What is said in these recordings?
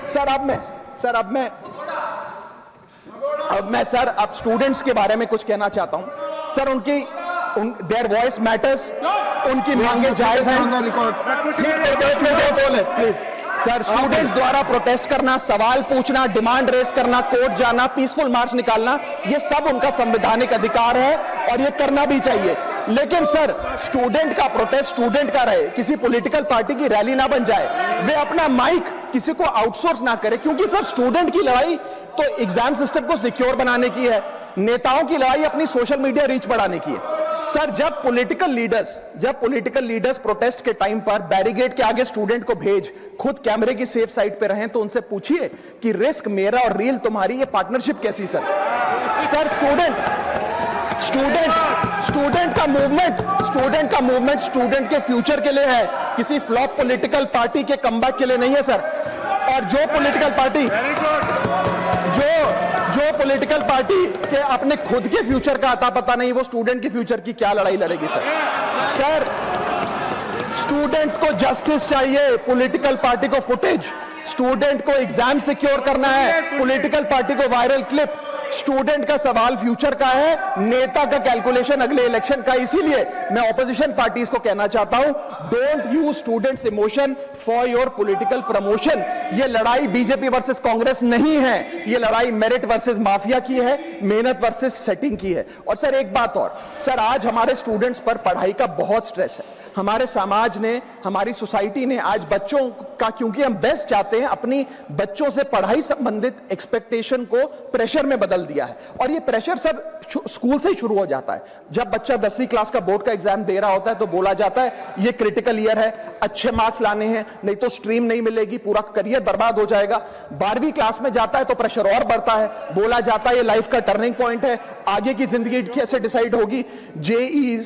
Sir अब students के बारे में कुछ कहना चाहता हूं। सर देयर वॉइस मैटर्स, उनकी मांगे जायज हैं। सर स्टूडेंट्स द्वारा प्रोटेस्ट करना, सवाल पूछना, डिमांड रेस करना, कोर्ट जाना, पीसफुल मार्च निकालना, ये सब उनका संवैधानिक अधिकार है और ये करना भी चाहिए। लेकिन सर स्टूडेंट का प्रोटेस्ट स्टूडेंट का रहे, किसी पॉलिटिकल पार्टी की रैली ना बन जाए। वे अपना माइक किसी को आउटसोर्स ना करे, क्योंकि सर स्टूडेंट की लड़ाई तो एग्जाम सिस्टम को सिक्योर बनाने की है, नेताओं की लड़ाई अपनी सोशल मीडिया रीच बढ़ाने की है। सर जब पॉलिटिकल लीडर्स प्रोटेस्ट के टाइम पर बैरिकेड के आगे स्टूडेंट को भेज खुद कैमरे की सेफ साइड पे रहें, तो उनसे पूछिए कि रिस्क मेरा और रील तुम्हारी, ये पार्टनरशिप कैसी? सर स्टूडेंट का मूवमेंट स्टूडेंट के फ्यूचर के लिए है, किसी फ्लॉप पॉलिटिकल पार्टी के कमबैक के लिए नहीं है सर। और जो पॉलिटिकल पार्टी के अपने खुद के फ्यूचर का आता पता नहीं, वो स्टूडेंट के फ्यूचर की क्या लड़ाई लड़ेगी सर। स्टूडेंट्स को जस्टिस चाहिए, पॉलिटिकल पार्टी को फुटेज। स्टूडेंट को एग्जाम सिक्योर करना है, पॉलिटिकल पार्टी को वायरल क्लिप। स्टूडेंट का सवाल फ्यूचर का है, नेता का कैलकुलेशन अगले इलेक्शन का। इसीलिए मैं ऑपोजिशन पार्टीज को कहना चाहता हूं, don't use students emotion for your political promotion. ये लड़ाई बीजेपी वर्सेस कांग्रेस नहीं है, ये लड़ाई मेरिट वर्सेस माफिया की है, मेहनत वर्सेस सेटिंग की है। और सर एक बात और, सर आज हमारे स्टूडेंट्स पर पढ़ाई का बहुत स्ट्रेस है। हमारे समाज ने, हमारी सोसाइटी ने आज बच्चों का, क्योंकि हम बेस्ट चाहते हैं, अपनी बच्चों से पढ़ाई संबंधित एक्सपेक्टेशन को प्रेशर में बदल दिया है। और ये प्रेशर सर स्कूल से ही शुरू हो जाता है। जब बच्चा 10वीं क्लास का बोर्ड का एग्जाम दे रहा होता है तो बोला जाता है ये क्रिटिकल ईयर है, अच्छे मार्क्स लाने हैं, नहीं तो स्ट्रीम नहीं मिलेगी, पूरा करियर बर्बाद हो जाएगा। 12वीं क्लास में जाता है तो प्रेशर और बढ़ता है, बोला जाता है ये लाइफ का टर्निंग पॉइंट है, आगे की जिंदगी कैसे डिसाइड होगी। जेई,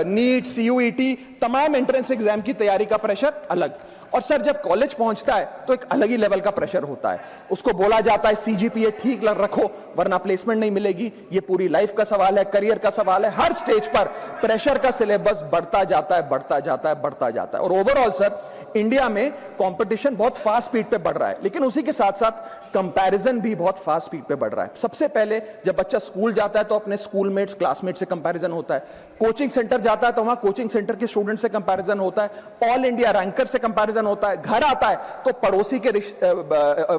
नीट, सीयूईटी, तमाम एंट्रेंस एग्जाम की तैयारी का प्रेशर अलग। और सर जब कॉलेज पहुंचता है तो एक अलग ही लेवल का प्रेशर होता है। उसको बोला जाता है सीजीपीए ठीक रखो वरना प्लेसमेंट नहीं मिलेगी। ये पूरी लाइफ का सवाल है, करियर का सवाल है। हर स्टेज पर प्रेशर का सिलेबस बढ़ता जाता है। और ओवरऑल सर इंडिया में कंपटीशन बहुत फास्ट स्पीड पे बढ़ रहा है, लेकिन उसी के साथ साथ कंपैरिजन भी बहुत फास्ट स्पीड पे बढ़ रहा है। सबसे पहले जब बच्चा स्कूल जाता है तो अपने स्कूलमेट्स, क्लासमेट से कंपैरिजन होता है। कोचिंग सेंटर जाता है तो वहां कोचिंग सेंटर के स्टूडेंट से कंपैरिजन होता है। ऑल इंडिया रैंकर से कंपैरिजन होता है। घर आता है तो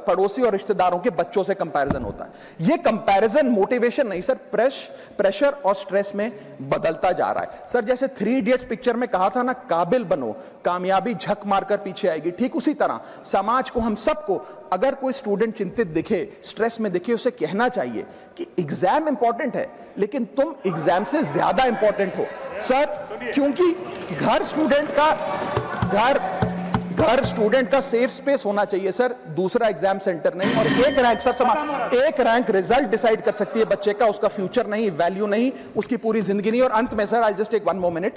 पड़ोसी और रिश्तेदारों के बच्चों से कंपैरिजन होता है। यह कंपैरिजन मोटिवेशन नहीं सर, प्रेशर और स्ट्रेस में बदलता जा रहा है। सर जैसे 3 इडियट्स पिक्चर में कहा था ना, काबिल बनो, कामयाबी झक मारकर पीछे आएगी, ठीक उसी तरह समाज को, हम सबको, अगर कोई स्टूडेंट चिंतित दिखे, स्ट्रेस में दिखे, उसे कहना चाहिए कि एग्जाम इंपॉर्टेंट है लेकिन तुम एग्जाम से ज्यादा इंपॉर्टेंट हो सर। क्योंकि घर स्टूडेंट का सेफ स्पेस होना चाहिए सर, दूसरा एग्जाम सेंटर नहीं। और एक रैंक रिजल्ट डिसाइड कर सकती है बच्चे का, उसका फ्यूचर नहीं, वैल्यू नहीं, उसकी पूरी जिंदगी नहीं। और अंत में sir, I just take 1 more minute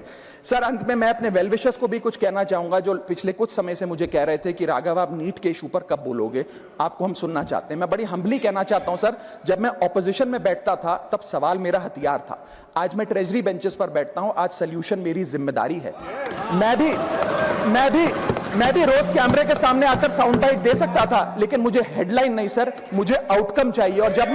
sir, अंत में मैं अपने वेल विशर्स को भी कुछ कहना चाहूंगा, जो पिछले कुछ समय से मुझे कह रहे थे कि राघव आप नीट के इशू पर कब बोलोगे, आपको हम सुनना चाहते हैं। मैं बड़ी हम्बली कहना चाहता हूं सर, जब मैं ऑपोजिशन में बैठता था तब सवाल मेरा हथियार था, आज मैं ट्रेजरी बेंचेस पर बैठता हूं, आज सोल्यूशन मेरी जिम्मेदारी है। मैं भी रोज कैमरे के सामने आकर साउंड बाइट दे सकता था, लेकिन मुझे हेडलाइन नहीं सर, मुझे आउटकम चाहिए। और जब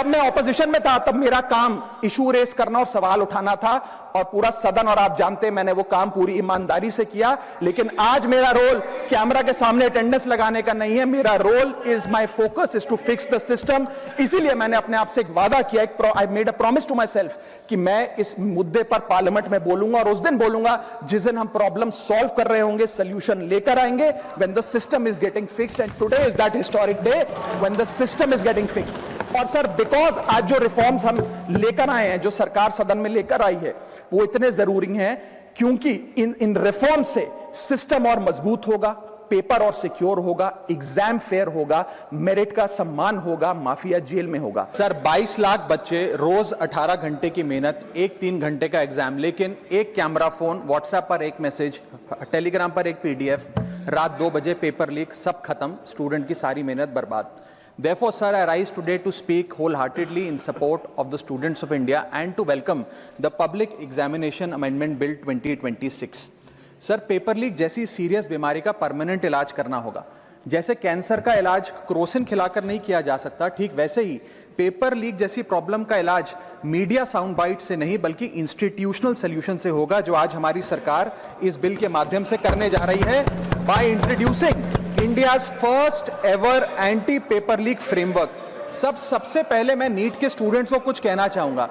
मैं ऑपोजिशन में था तब मेरा काम इशू रेस करना और सवाल उठाना था, और पूरा सदन, और आप जानते हैं मैंने वो काम पूरी ईमानदारी से किया। लेकिन आज मेरा रोल कैमरा के सामने अटेंडेंस लगाने का नहीं है, मेरा role is, my focus is to fix the system. इसीलिए मैंने अपने आप से एक वादा किया, I made a promise to my self कि मैं इस मुद्दे पर पार्लियामेंट में बोलूंगा, और उस दिन बोलूंगा जिस दिन हम प्रॉब्लम सॉल्व कर रहे होंगे, सोल्यूशन लेकर आएंगे, when the system is getting fixed, and today is that historic day when the system is getting fixed। और सर बिकॉज आज जो रिफॉर्म्स हम लेकर आए हैं, जो सरकार सदन में लेकर आई है, वो इतने जरूरी हैं क्योंकि इन रिफॉर्म से सिस्टम और मजबूत होगा, पेपर और सिक्योर होगा, एग्जाम फेयर होगा, मेरिट का सम्मान होगा, माफिया जेल में होगा। सर 22 लाख बच्चे, रोज 18 घंटे की मेहनत, एक 3 घंटे का एग्जाम, लेकिन एक कैमरा फोन, व्हाट्सएप पर एक मैसेज, टेलीग्राम पर एक पीडीएफ, रात 2 बजे पेपर लीक, सब खत्म, स्टूडेंट की सारी मेहनत बर्बाद। Therefore, sir, I rise today to speak wholeheartedly in support of the students of India and to welcome the Public Examination Amendment Bill 2026. Sir paper leak जैसी सीरियस बीमारी का परमानेंट इलाज करना होगा, जैसे कैंसर का इलाज क्रोसिन खिलाकर नहीं किया जा सकता, ठीक वैसे ही पेपर लीक जैसी प्रॉब्लम का इलाज मीडिया साउंड बाइट से नहीं बल्कि इंस्टीट्यूशनल सॉल्यूशन से होगा, जो आज हमारी सरकार इस बिल के माध्यम से करने जा रही है, by introducing India's first ever anti paper leak framework. सबसे पहले मैं नीट के स्टूडेंट्स को कुछ कहना चाहूंगा।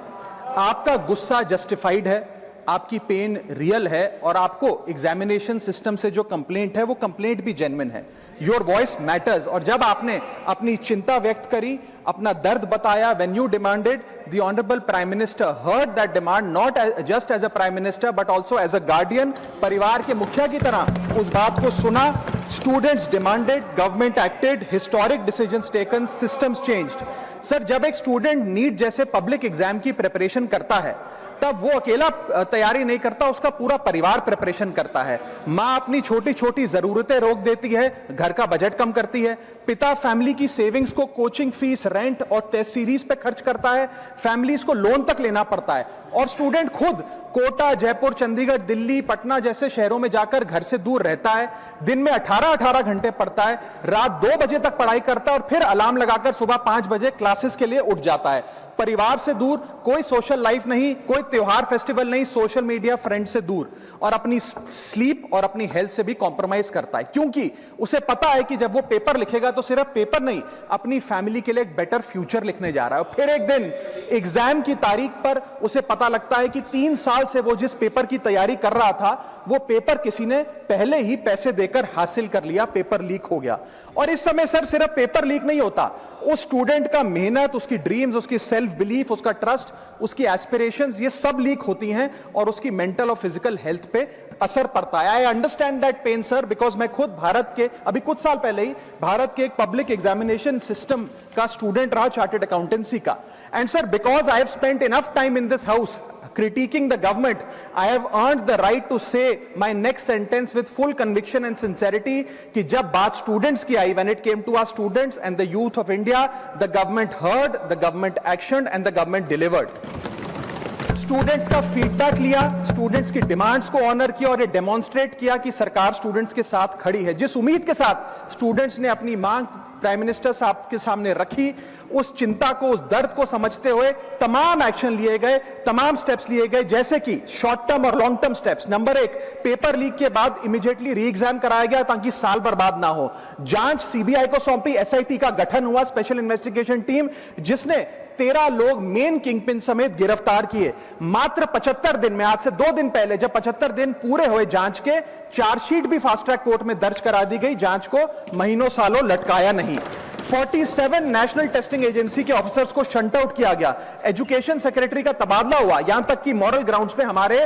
आपका गुस्सा जस्टिफाइड है, आपकी पेन रियल है, और आपको एग्जामिनेशन सिस्टम से जो कंप्लेंट है वो कंप्लेंट भी जेन्युइन है। Your voice matters. और जब आपने अपनी चिंता व्यक्त करी, अपना दर्द बताया, when you demanded, the honourable prime minister heard that demand, not just as a prime minister but also as a guardian, परिवार के मुखिया की तरह उस बात को सुना। Students demanded, government acted, historic decisions taken, systems changed. Sir, जब एक स्टूडेंट नीट जैसे पब्लिक एग्जाम की प्रिपरेशन करता है तब वो अकेला तैयारी नहीं करता, उसका पूरा परिवार प्रिपरेशन करता है। मां अपनी छोटी छोटी जरूरतें रोक देती है, घर का बजट कम करती है, पिता फैमिली की सेविंग्स को कोचिंग फीस, रेंट और टेस्ट सीरीज पे खर्च करता है, फैमिलीज को लोन तक लेना पड़ता है, और स्टूडेंट खुद कोटा, जयपुर, चंडीगढ़, दिल्ली, पटना जैसे शहरों में जाकर घर से दूर रहता है, दिन में 18-18 घंटे पढ़ता है, रात 2 बजे तक पढ़ाई करता है और फिर अलार्म लगाकर सुबह 5 बजे क्लासेस के लिए उठ जाता है। परिवार से दूर, कोई सोशल लाइफ नहीं, कोई त्योहार फेस्टिवल नहीं, सोशल मीडिया, फ्रेंड से दूर, और अपनी स्लीप और अपनी हेल्थ से भी कॉम्प्रोमाइज करता है, क्योंकि उसे पता है कि जब वो पेपर लिखेगा तो सिर्फ पेपर नहीं, अपनी फैमिली के लिए एक बेटर फ्यूचर लिखने जा रहा है। और फिर एक दिन एग्जाम की तारीख पर उसे पता लगता है कि 3 साल से वो जिस पेपर की तैयारी कर रहा था वो पेपर किसी ने पहले ही पैसे देकर हासिल कर लिया, पेपर लीक हो गया। और इस समय सर सिर्फ पेपर लीक नहीं होता, उस स्टूडेंट का मेहनत, उसकी ड्रीम्स, उसकी सेल्फ बिलीफ, उसका ट्रस्ट, उसकी एस्पिरेशंस, ये सब लीक होती हैं और उसकी मेंटल और फिजिकल हेल्थ पे असर पड़ता है। I understand that pain sir, because मैं खुद भारत के, अभी कुछ साल पहले ही भारत के एक पब्लिक एग्जामिनेशन सिस्टम का स्टूडेंट रहा, चार्टर्ड अकाउंटेंसी का। And sir, because I have spent enough time in this house critiquing the government, I have earned the right to say my next sentence with full conviction and sincerity कि जब बात students की आई, when it came to our students and the youth of India, the government heard, the government actioned and the government delivered. Students का feedback लिया, students की demands को honour किया और ये डेमोन्स्ट्रेट किया कि सरकार स्टूडेंट्स के साथ खड़ी है। जिस उम्मीद के साथ स्टूडेंट्स ने अपनी मांग प्राइम मिनिस्टर साहब के सामने रखी, उस चिंता को, उस दर्द को समझते हुए तमाम एक्शन लिए गए, तमाम स्टेप्स लिए गए, जैसे कि शॉर्ट टर्म और long term steps. Number 1, paper leak के बाद इमीडिएटली री एग्जाम कराया गया ताकि साल बर्बाद ना हो। जांच सीबीआई को सौंपी, एसआईटी का गठन हुआ, स्पेशल इन्वेस्टिगेशन टीम, जिसने 13 लोग मेन किंगपिन समेत गिरफ्तार किए। मात्र 75 दिन में, आज से 2 दिन पहले जब 75 दिन पूरे हुए जांच के, चार्जशीट भी फास्ट ट्रैक कोर्ट में दर्ज करा दी गई, जांच को महीनों सालों लटकाया नहीं। 47 नेशनल टेस्टिंग एजेंसी के ऑफिसर्स को शंट आउट किया गया, एजुकेशन सेक्रेटरी का तबादला हुआ, यहां तक कि मॉरल ग्राउंड्स पे हमारे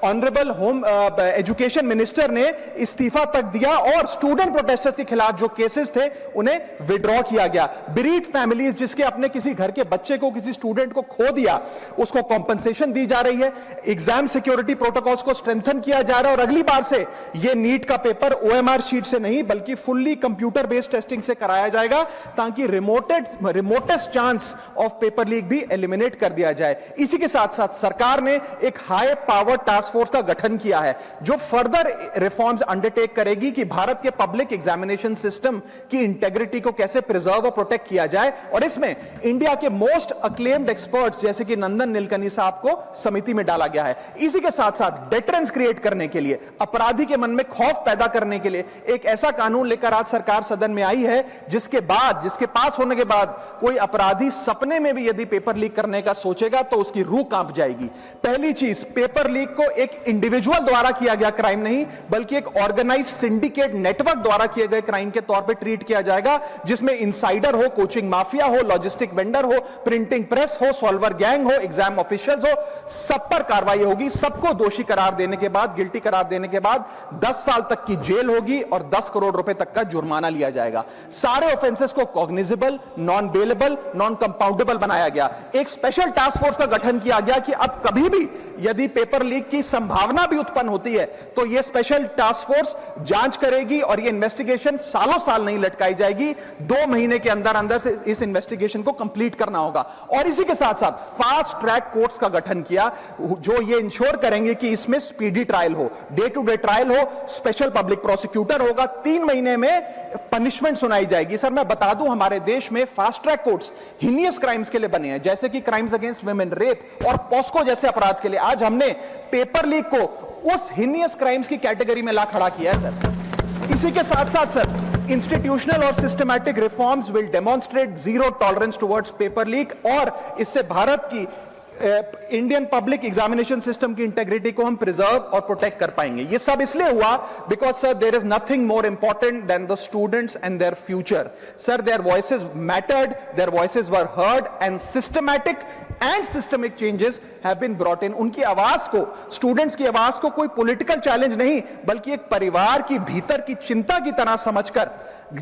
ऑनरेबल होम एजुकेशन मिनिस्टर ने इस्तीफा तक दिया और स्टूडेंट प्रोटेस्टर्स के खिलाफ जो केसेस थे उन्हें विड्रॉ किया गया। बेरीड फैमिलीज जिसके अपने किसी घर के बच्चे को, किसी स्टूडेंट को खो दिया, उसको कॉम्पनसेशन दी जा रही है। एग्जाम सिक्योरिटी प्रोटोकॉल्स को स्ट्रेंथन किया जा रहा है और अगली बार से यह नीट का पेपर ओएमआर शीट से नहीं बल्कि फुल्ली कंप्यूटर बेस्ड टेस्टिंग से कराया जाएगा ताकि remotest chance of paper leak भी एलिमिनेट कर दिया जाए। इसी के साथ साथ सरकार ने एक हाई पावर टास्क फोर्स का गठन किया है जो फर्दर रिफॉर्म्स अंडरटेक करेगी कि भारत के पब्लिक एग्जामिनेशन सिस्टम की इंटेग्रिटी को कैसे प्रिजर्व और प्रोटेक्ट किया जाए, और इसमें इंडिया के मोस्ट अक्लेम्ड एक्सपर्ट्स जैसे कि नंदन नीलकनी साहब को समिति में डाला गया है। इसी के साथ साथ डेटरेंस क्रिएट करने के लिए, अपराधी के मन में खौफ पैदा करने के लिए एक ऐसा कानून लेकर आज सरकार सदन में आई है जिसके पास होने के बाद कोई अपराधी सपने में भी यदि पेपर लीक करने का सोचेगा तो उसकी रूह कांप जाएगी। पहली चीज, पेपर लीक को एक इंडिविजुअल द्वारा किया गया क्राइम नहीं बल्कि एक ऑर्गेनाइज्ड सिंडिकेट नेटवर्क द्वारा किए गए क्राइम के तौर पे ट्रीट किया जाएगा, जिसमें इनसाइडर हो, कोचिंग माफिया हो, लॉजिस्टिक वेंडर हो, प्रिंटिंग प्रेस हो, सॉल्वर गैंग हो, एग्जाम ऑफिशियल्स हो, सब पर कार्रवाई होगी। सबको दोषी करार देने के बाद, गिल्टी करार देने के बाद 10 साल तक की जेल होगी और 10 करोड़ रुपए तक का जुर्माना लिया जाएगा। साथ सारे ऑफेंसेस को cognizable, non bailable, non compoundable बनाया गया। एक स्पेशल टास्क फोर्स का गठन किया गया कि अब कभी भी यदि पेपर लीक की संभावना भी उत्पन्न होती है तो यह स्पेशल टास्क फोर्स जांच करेगी और यह इन्वेस्टिगेशन सालों साल नहीं लटकाई जाएगी, 2 महीने के अंदर अंदर से इस इन्वेस्टिगेशन को कंप्लीट करना होगा। और इसी के साथ साथ फास्ट ट्रैक कोर्ट्स का गठन किया जो ये इंश्योर करेंगे कि इसमें स्पीडी ट्रायल हो, डे टू डे ट्रायल हो, स्पेशल पब्लिक प्रोसिक्यूटर होगा, 3 महीने में पनिशमेंट सुनाई जाएगी। सर मैं बता दूं, हमारे देश में fast track courts heinous crimes के लिए बने हैं, जैसे कि क्राइम्स अगेंस्ट वुमेन, रेप और पॉस्को जैसे अपराध के लिए। आज हमने पेपर लीक को उस हीनियस क्राइम्स की कैटेगरी में ला खड़ा किया है सर। इसी के साथ साथ सर इंस्टीट्यूशनल और systematic reforms will demonstrate zero tolerance towards paper leak, और इससे भारत की इंडियन पब्लिक एग्जामिनेशन सिस्टम की इंटेग्रिटी को हम प्रिजर्व और प्रोटेक्ट कर पाएंगे। ये सब इसलिए हुआ because sir there is nothing more important than the students and their future. Sir their voices mattered, their voices were heard and systematic and systemic changes have been brought in. उनकी आवाज को, students की आवाज को कोई political challenge नहीं बल्कि एक परिवार की भीतर की चिंता की तरह समझकर,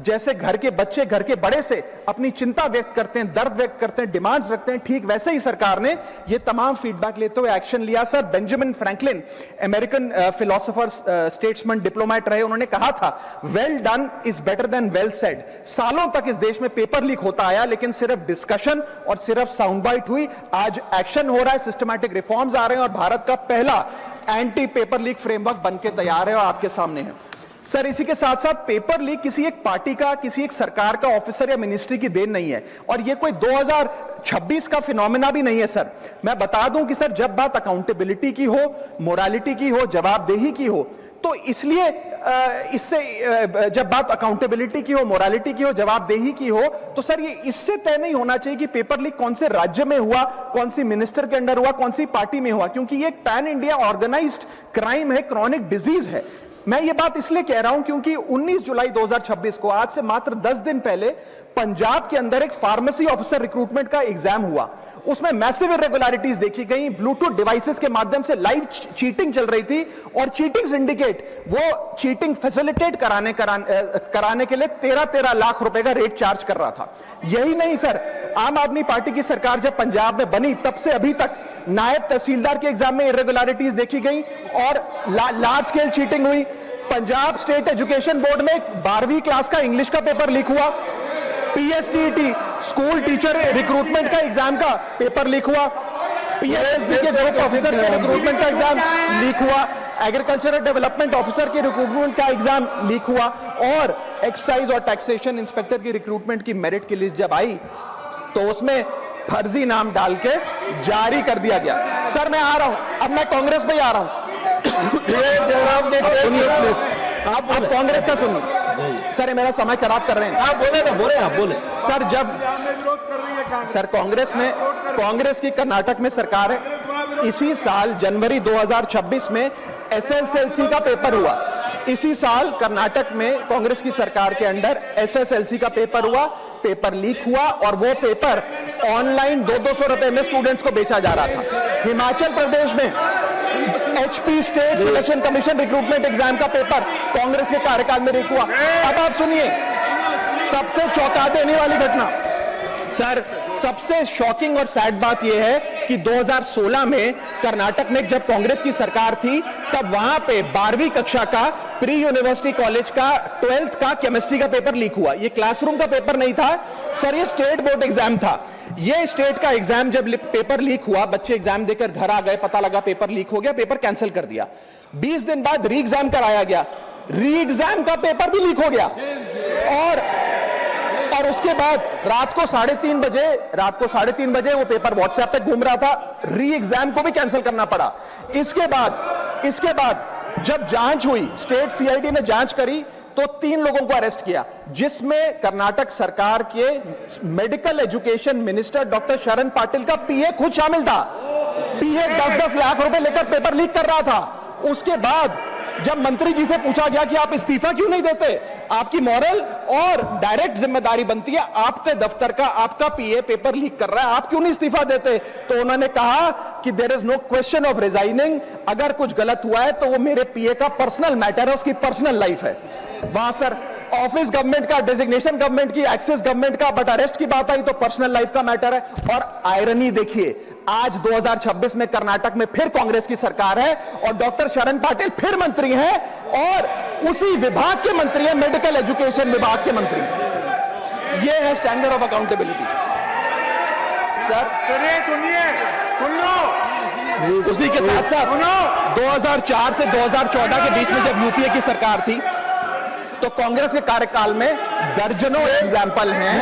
जैसे घर के बच्चे घर के बड़े से अपनी चिंता व्यक्त करते हैं, दर्द व्यक्त करते हैं, डिमांड्स रखते हैं, ठीक वैसे ही सरकार ने ये तमाम फीडबैक लेते हुए एक्शन लिया। Sir Benjamin Franklin American philosopher, statesman, diplomat रहे, उन्होंने कहा था well done is better than well said. सालों तक इस देश में पेपर लीक होता आया लेकिन सिर्फ डिस्कशन और सिर्फ साउंड बाइट हुई। आज एक्शन हो रहा है, सिस्टमैटिक रिफॉर्म्स आ रहे हैं और भारत का पहला एंटी पेपर लीक फ्रेमवर्क बनके तैयार है और आपके सामने है। सर इसी के साथ साथ पेपर लीक किसी एक पार्टी का, किसी एक सरकार का ऑफिसर या मिनिस्ट्री की देन नहीं है और ये कोई 2026 का फिनोमेना भी नहीं है। सर मैं बता दूं कि सर जब बात अकाउंटेबिलिटी की हो, मोरालिटी की हो, जवाबदेही की हो, तो इसलिए इससे जब बात अकाउंटेबिलिटी की हो, मोरालिटी की हो, जवाबदेही की हो, तो सर ये इससे तय नहीं होना चाहिए कि पेपर लीक कौन से राज्य में हुआ, कौन सी मिनिस्टर के अंडर हुआ, कौन सी पार्टी में हुआ, क्योंकि ये एक पैन इंडिया ऑर्गेनाइज्ड क्राइम है, क्रॉनिक डिजीज है। मैं ये बात इसलिए कह रहा हूं क्योंकि 19 जुलाई 2026 को, आज से मात्र 10 दिन पहले, पंजाब के अंदर एक फार्मेसी ऑफिसर रिक्रूटमेंट का एग्जाम हुआ। उसमें मैसिव इरेगुलरिटीज देखी गई, ब्लूटूथ डिवाइसेस के माध्यम से लाइव चीटिंग चल रही थी और चीटिंग सिंडिकेट वो चीटिंग फैसिलिटेट कराने के लिए 13-13 लाख रुपए का रेट चार्ज कर रहा था। यही नहीं सर, आम आदमी पार्टी की सरकार जब पंजाब में बनी तब से अभी तक नायब तहसीलदार के एग्जाम में इरेगुलरिटीज देखी गई और लार्ज स्केल चीटिंग हुई। पंजाब स्टेट एजुकेशन बोर्ड में 12वीं क्लास का इंग्लिश का पेपर लीक हुआ, पीएसटीटी स्कूल टीचर रिक्रूटमेंट का एग्जाम का पेपर लीक हुआ, पीएसएसबी के ग्रुप ऑफिसर के रिक्रूटमेंट का एग्जाम लीक हुआ, एग्रीकल्चरल डेवलपमेंट ऑफिसर के रिक्रूटमेंट का एग्जाम लीक हुआ और एक्साइज और टैक्सेशन इंस्पेक्टर की रिक्रूटमेंट की मेरिट की लिस्ट जब आई तो उसमें फर्जी नाम डाल के जारी कर दिया गया। सर मैं आ रहा हूं, अब मैं कांग्रेस में आ रहा हूं। आप कांग्रेस का सुनिए सर, ये मेरा समय खराब कर रहे हैं। आप बोले ना, बोले आप बोले सर। जब सर कांग्रेस की कर्नाटक में सरकार है, इसी साल जनवरी 2026 में एसएसएलसी का पेपर हुआ। इसी साल कर्नाटक में कांग्रेस की सरकार के अंडर एसएसएलसी का पेपर हुआ, पेपर लीक हुआ और वो पेपर ऑनलाइन 200 रुपए में स्टूडेंट्स को बेचा जा रहा था। हिमाचल प्रदेश में HP state selection commission recruitment exam का पेपर कांग्रेस के कार्यकाल में लीक हुआ। अब आप सुनिए सबसे चौंका देने वाली घटना सर, सबसे शॉकिंग और सैड बात यह है कि 2016 में कर्नाटक में जब कांग्रेस की सरकार थी तब वहां पे 12वीं कक्षा का प्री यूनिवर्सिटी कॉलेज का 12th का केमिस्ट्री का पेपर लीक हुआ। ये क्लासरूम का पेपर नहीं था सर, ये स्टेट बोर्ड एग्जाम था। ये स्टेट का एग्जाम जब पेपर लीक हुआ, बच्चे एग्जाम देकर घर आ गए, पता लगा पेपर लीक हो गया, पेपर कैंसिल कर दिया। 20 दिन बाद री एग्जाम कराया गया, री एग्जाम का पेपर भी लीक हो गया और उसके बाद रात को 3:30 बजे वो पेपर व्हाट्सएप पे घूम रहा था, री एग्जाम को भी कैंसिल करना पड़ा। इसके बाद जब जांच हुई, स्टेट सीआईडी ने जांच करी तो 3 लोगों को अरेस्ट किया, जिसमें कर्नाटक सरकार के मेडिकल एजुकेशन मिनिस्टर डॉक्टर शरण पाटिल का पीए खुद शामिल था। पीए 10-10 लाख रुपए लेकर पेपर लीक कर रहा था। उसके बाद जब मंत्री जी से पूछा गया कि आप इस्तीफा क्यों नहीं देते, आपकी मॉरल और डायरेक्ट जिम्मेदारी बनती है, आपके दफ्तर का आपका पीए पेपर लीक कर रहा है, आप क्यों नहीं इस्तीफा देते? तो उन्होंने कहा कि there is no question of resigning, अगर कुछ गलत हुआ है तो वो मेरे पीए का पर्सनल मैटर है, उसकी पर्सनल लाइफ है। वहां सर ऑफिस गवर्नमेंट का, डेजिग्नेशन गवर्नमेंट की, एक्सेस गवर्नमेंट का, बट अरेस्ट की बात आई तो पर्सनल लाइफ का मैटर है। और आयरनी देखिए, आज 2026 में कर्नाटक में फिर कांग्रेस की सरकार है और डॉक्टर शरण पाटिल फिर मंत्री हैं और उसी विभाग के मंत्री हैं, मेडिकल एजुकेशन विभाग के मंत्री। ये है स्टैंडर्ड ऑफ अकाउंटेबिलिटी। सर सुनिए, सुन लो। उसी के साथ साथ 2004 से 2014 के बीच में जब यूपीए की सरकार थी तो कांग्रेस के कार्यकाल में दर्जनों एग्जाम्पल हैं,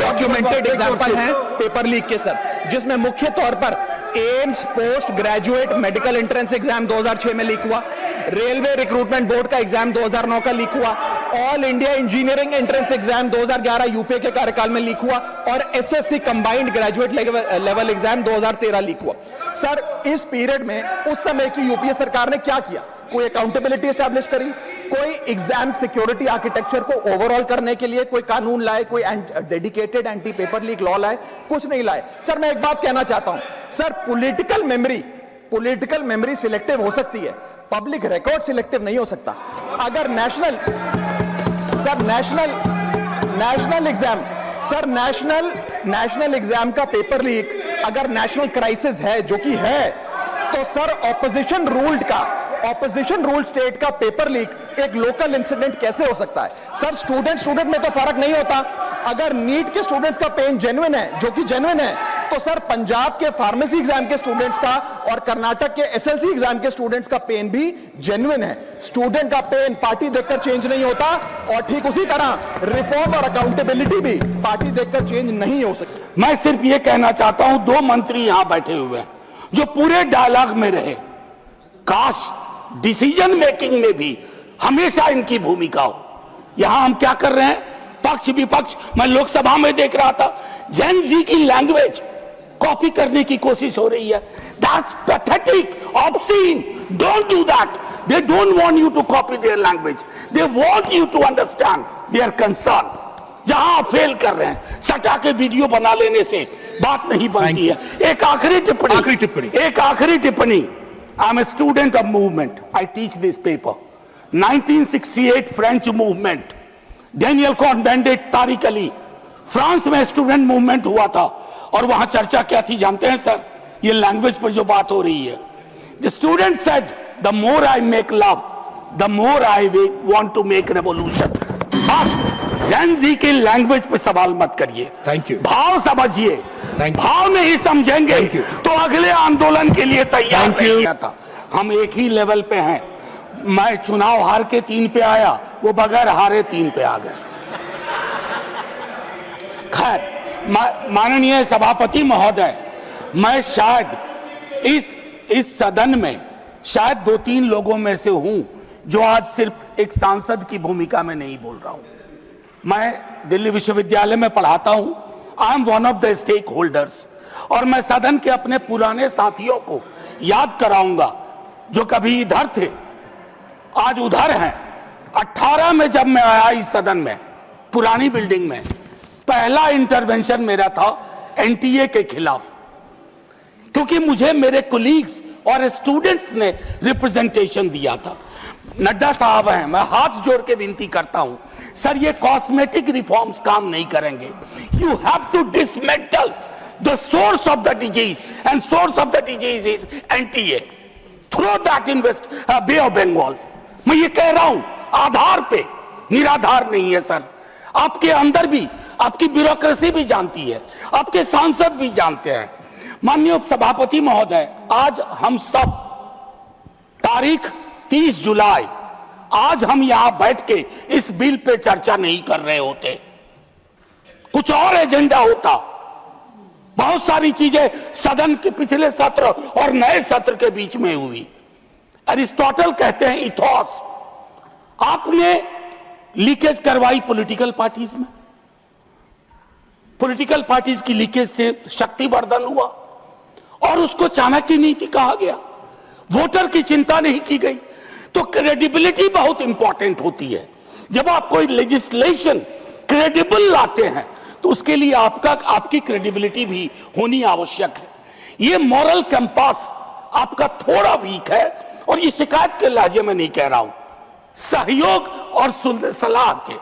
डॉक्यूमेंटेड एग्जाम्पल हैं पेपर लीक के सर, जिसमें मुख्य तौर पर AIIMS post graduate medical entrance exam 2006 में लीक हुआ, रेलवे रिक्रूटमेंट बोर्ड का एग्जाम 2009 का लीक हुआ, all India engineering entrance exam 2011 UPA के कार्यकाल में लीक हुआ और SSC combined graduate level exam 2013 leak हुआ। सर इस पीरियड में उस समय की यूपीए सरकार ने क्या किया? कोई अकाउंटेबिलिटी एस्टैब्लिश करी, कोई एग्जाम सिक्योरिटी आर्किटेक्चर को ओवरऑल करने के लिए कोई कानून लाए, कोई dedicated anti paper leak law लाए? कुछ नहीं लाए। सर मैं एक बात कहना चाहता हूं, सर पॉलिटिकल मेमोरी सिलेक्टिव हो सकती है, पब्लिक रिकॉर्ड सिलेक्टिव नहीं हो सकता। अगर नेशनल एग्जाम का पेपर लीक अगर नेशनल क्राइसिस है, जो कि है, तो सर ऑपोजिशन रूल्ड स्टेट का पेपर लीक एक लोकल इंसिडेंट कैसे हो सकता है? सर स्टूडेंट में तो फर्क नहीं होता। अगर नीट के स्टूडेंट्स का पेन जेन्युइन है, जो कि जेन्युइन है, तो सर पंजाब के फार्मेसी एग्जाम के स्टूडेंट्स का और कर्नाटक के एसएलसी एग्जाम के स्टूडेंट्स का पेन भी जेन्युइन है। स्टूडेंट का पेन पार्टी देखकर चेंज नहीं होता और ठीक उसी तरह रिफॉर्म और अकाउंटेबिलिटी भी पार्टी देखकर चेंज नहीं हो सकती। मैं सिर्फ ये कहना चाहता हूं, दो मंत्री यहां बैठे हुए हैं जो पूरे डायलॉग में रहे, काश डिसीजन मेकिंग में भी हमेशा इनकी भूमिका हो। यहां हम क्या कर रहे हैं, पक्ष विपक्ष, मैं लोकसभा में देख रहा था, जेन जी की लैंग्वेज कॉपी करने की कोशिश हो रही है। That's pathetic, obscene, don't do that. They don't want you to copy their language, they want you to understand their concern. जहां आप फेल कर रहे हैं, सटा के वीडियो बना लेने से बात नहीं बनती है। एक आखिरी टिप्पणी। I am a student of movement. I teach this paper. 1968 French movement. Daniel Cohn-Bendit, Tariq Ali. France में स्टूडेंट मूवमेंट हुआ था और वहां चर्चा क्या थी जानते हैं सर? ये लैंग्वेज पर जो बात हो रही है। The student said, the more I make love, the more I want to make revolution. बस जेन जी की लैंग्वेज पे सवाल मत करिए। Thank you. भाव समझिए, भाव नहीं समझेंगे तो अगले आंदोलन के लिए तैयार नहीं था। हम एक ही लेवल पे हैं। मैं चुनाव हार के 3 पे आया, वो बगैर हारे 3 पे आ गए। खैर, माननीय सभापति महोदय, मैं शायद इस सदन में शायद 2-3 लोगों में से हूं जो आज सिर्फ एक सांसद की भूमिका में नहीं बोल रहा हूं। मैं दिल्ली विश्वविद्यालय में पढ़ाता हूं। I am one of the stakeholders और मैं सदन के अपने पुराने साथियों को याद कराऊंगा जो कभी इधर थे, आज उधर हैं। 18 में जब मैं आया इस सदन में, पुरानी बिल्डिंग में, पहला इंटरवेंशन मेरा था एनटीए के खिलाफ, क्योंकि मुझे मेरे कोलीग्स और स्टूडेंट्स ने रिप्रेजेंटेशन दिया था। नड्डा साहब हैं, मैं हाथ जोड़ के विनती करता हूं, सर ये कॉस्मेटिक रिफॉर्म्स काम नहीं करेंगे। You have to dismantle the source of the disease and source of the disease is NTA. Throw that in west Bay of Bengal. मैं ये कह रहा हूं, आधार पे, निराधार नहीं है सर। आपके अंदर भी आपकी ब्यूरोक्रेसी भी जानती है, आपके सांसद भी जानते हैं। माननीय सभापति महोदय, आज हम सब तारीख 30 जुलाई, आज हम यहां बैठ के इस बिल पे चर्चा नहीं कर रहे होते, कुछ और एजेंडा होता। बहुत सारी चीजें सदन के पिछले सत्र और नए सत्र के बीच में हुई। अरिस्टोटल कहते हैं इथोस। आपने लीकेज करवाई पॉलिटिकल पार्टीज में, पॉलिटिकल पार्टीज की लीकेज से शक्तिवर्धन हुआ और उसको चाणक्य नीति कहा गया। वोटर की चिंता नहीं की गई। तो क्रेडिबिलिटी बहुत इंपॉर्टेंट होती है। जब आप कोई लेजिस्लेशन क्रेडिबल लाते हैं तो उसके लिए आपकी क्रेडिबिलिटी भी होनी आवश्यक है। ये मॉरल कंपास आपका थोड़ा वीक है और ये शिकायत के लहजे में नहीं कह रहा हूं। सहयोग और सलाह के।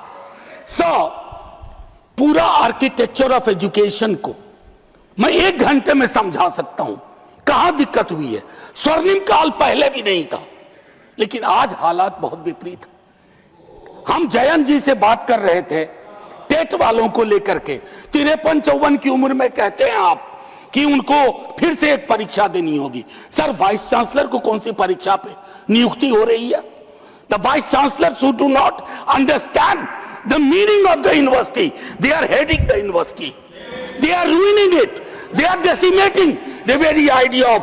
पूरा आर्किटेक्चर ऑफ एजुकेशन को मैं 1 घंटे में समझा सकता हूं कहां दिक्कत हुई है। स्वर्णिम काल पहले भी नहीं था, लेकिन आज हालात बहुत विपरीत है। हम जयंत जी से बात कर रहे थे टेट वालों को लेकर के, 53-54 की उम्र में कहते हैं आप कि उनको फिर से एक परीक्षा देनी होगी। सर, वाइस चांसलर को कौन सी परीक्षा पे नियुक्ति हो रही है? The vice chancellor who do not understand the meaning of the university, they are heading the university, they are ruining it, they are decimating the very idea of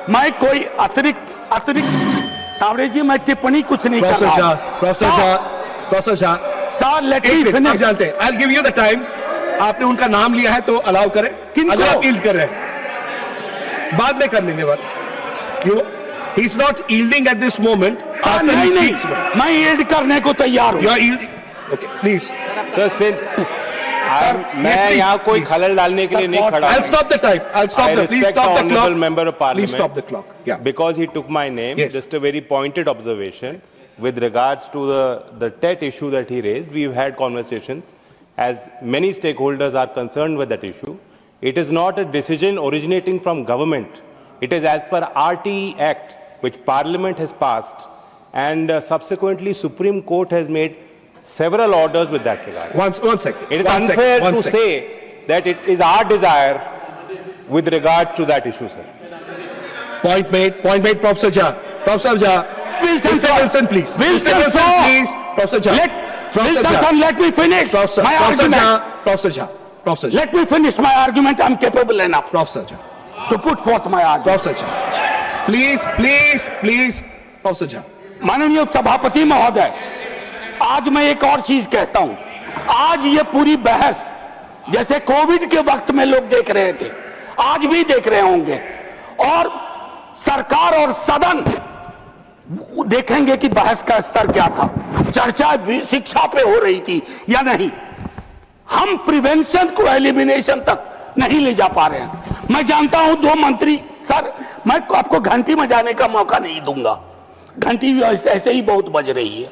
मैं कोई अतिरिक्त तावड़े जी, मैं टिप्पणी कुछ नहीं कर रहा हूं। Professor Shah, sir, let me finish. जानते हैं, I'll give you the time। आपने उनका नाम लिया है तो अलाउ करें। किनको? आप यील्ड कर रहे हैं, बाद में कर लेंगे बात। He is not yielding at this moment. नहीं, मैं यील्ड करने को तैयार हूं। You are yielding. Okay, please. Sir, since मैं यहाँ कोई खलल डालने के लिए नहीं खड़ा। I'll stop the time. I'll stop the. Please stop the clock. Member of Parliament. Please stop the clock. Yeah. Because he took my name. Yes. Just a very pointed observation with regards to the TET issue that he raised. We've had conversations, as many stakeholders are concerned with that issue. It is not a decision originating from government. It is as per RTE Act, which Parliament has passed, and subsequently Supreme Court has made several orders with that regard. One second. It is unfair to say that it is our desire with regard to that issue, sir. Point made, Professor Jha. Professor Jha. Mr. Wilson, please. Wilson, please. Professor Jha. Let me finish my argument. Professor Jha. Let me finish my argument. I'm capable enough Professor Jha. to put forth my argument. Professor Jha. Please. Professor Jha. माननीय सभापति महोदय, आज मैं एक और चीज कहता हूं। आज ये पूरी बहस जैसे कोविड के वक्त में लोग देख रहे थे, आज भी देख रहे होंगे, और सरकार और सदन देखेंगे कि बहस का स्तर क्या था, चर्चा शिक्षा पे हो रही थी या नहीं। हम प्रिवेंशन को एलिमिनेशन तक नहीं ले जा पा रहे हैं। मैं जानता हूं 2 मंत्री, सर मैं आपको घंटी बजाने का मौका नहीं दूंगा, घंटी ऐसे ही बहुत बज रही है।